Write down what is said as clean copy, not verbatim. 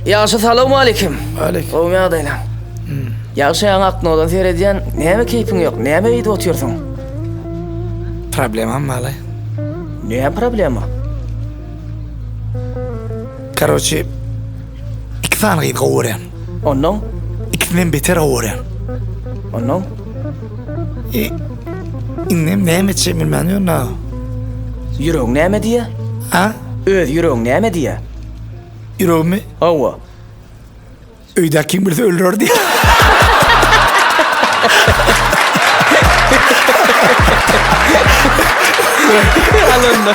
Yaxşı, salamu aleykim. Aleyküm. O mağdayla. Yaxşı, yan aklına olan seyrediyen, neyme keyfin yok, neyme iyide otuyorsun? Problemim var. Ne problemi? Короче, iki tane gıydı kovuren. Ondan, İkisinden beter kovuren. ondan. İnnem neyim edeceğim bilmem ne. Yüreğin neyme diye? Ha? Öz yüreğin neyme diye? Yüreğimi Hava. öyde kim bilse öldürür diye. Alındı.